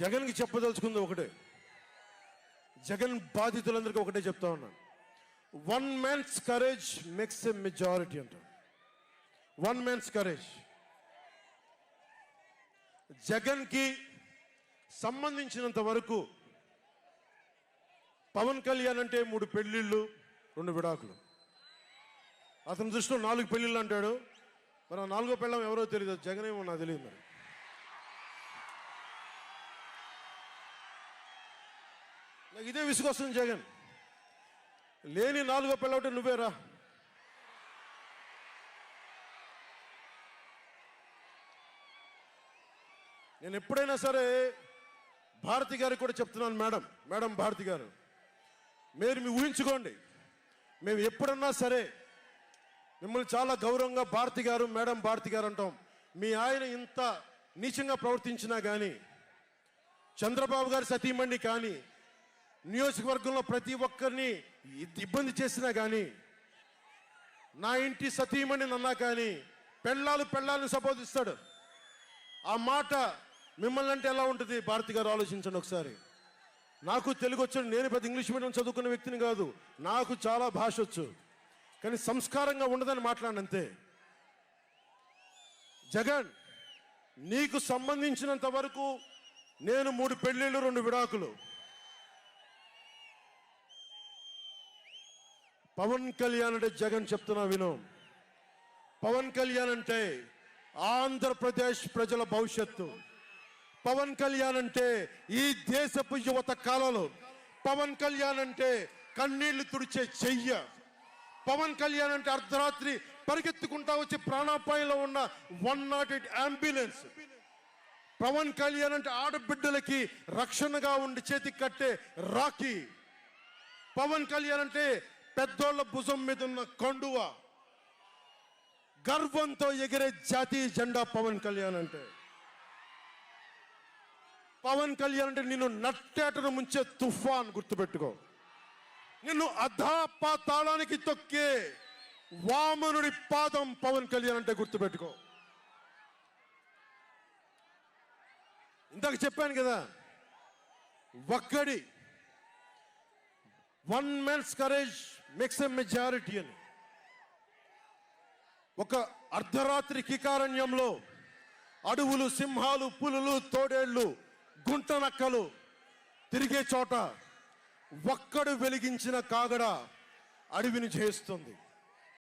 జగన్కి చెప్పదలుచుకుంది ఒకటే, జగన్ బాధితులందరికీ ఒకటే చెప్తా ఉన్నాను. 1 man's courage makes a majority అంట. 1 man's courage. జగన్కి సంబంధించినంత వరకు పవన్ కళ్యాణ్ అంటే 3 పెళ్ళిళ్ళు 2 విడాకులు. అతని దృష్టిలో 4 పెళ్ళిళ్ళు అంటాడు. మరి ఆ 4వ పెళ్ళం ఎవరో తెలియదు, జగన్ ఏమో నాకు తెలియదు. మరి నాకు ఇదే విసుగొస్తుంది. జగన్ లేని 4వ పెళ్ళవుటే నువ్వేరా. నేను ఎప్పుడైనా సరే భారతి గారికి కూడా చెప్తున్నాను, మేడం భారతి గారు, మీరు ఊహించుకోండి, మేము ఎప్పుడన్నా సరే మిమ్మల్ని చాలా గౌరవంగా భారతి గారు, మేడం భారతి గారు అంటాం. మీ ఆయన ఇంత నీచంగా ప్రవర్తించినా కానీ, చంద్రబాబు గారి సతీమణి కానీ, నియోజకవర్గంలో ప్రతి ఒక్కరిని ఇబ్బంది చేసినా కానీ, నా ఇంటి సతీమణి అన్నా కానీ పెళ్ళాలను సంబోధిస్తాడు. ఆ మాట మిమ్మల్ని అంటే ఎలా ఉంటుంది భారతి గారు? ఆలోచించండి ఒకసారి. నాకు తెలుగు వచ్చాడు, నేను పెద్ద ఇంగ్లీష్ మీడియం చదువుకున్న వ్యక్తిని కాదు, నాకు చాలా భాష వచ్చు, కానీ సంస్కారంగా ఉండదని మాట్లాడినంతే. జగన్, నీకు సంబంధించినంత వరకు నేను 3 పెళ్ళిళ్ళు 2 విడాకులు. పవన్ కళ్యాణ్ అంటే జగన్ చెప్తున్నా విను, పవన్ కళ్యాణ్ అంటే ఆంధ్రప్రదేశ్ ప్రజల భవిష్యత్తు. పవన్ కళ్యాణ్ అంటే ఈ దేశపు యువత కాలంలో, పవన్ కళ్యాణ్ అంటే కన్నీళ్లు తుడిచే చెయ్య, పవన్ కళ్యాణ్ అంటే అర్ధరాత్రి పరిగెత్తుకుంటా వచ్చి ప్రాణాపాయంలో ఉన్న 108 అంబులెన్స్, పవన్ కళ్యాణ్ అంటే ఆడబిడ్డలకి రక్షణగా ఉండి చేతికి కట్టే రాఖీ, పవన్ కళ్యాణ్ అంటే పెద్దోళ్ల భుజం మీద ఉన్న కండువ, గర్వంతో ఎగిరే జాతీయ జెండా పవన్ కళ్యాణ్ అంటే. పవన్ కళ్యాణ్ అంటే నిన్ను నట్టేటను ముంచే తుఫాన్, గుర్తుపెట్టుకో. నిన్ను అధాపాతాళానికి తొక్కే వామనుడి పాదం పవన్ కళ్యాణ్ అంటే గుర్తుపెట్టుకో. ఇందాక చెప్పాను కదా, ఒక్కడి 1 man's courage makes a majority అని. ఒక అర్ధరాత్రి కికారణ్యంలో అడవులు, సింహాలు, పులులు, తోడేళ్లు, గుంటనక్కలు తిరిగే చోట ఒక్కడు వెలిగించిన కాగడ అడవిని జయిస్తుంది.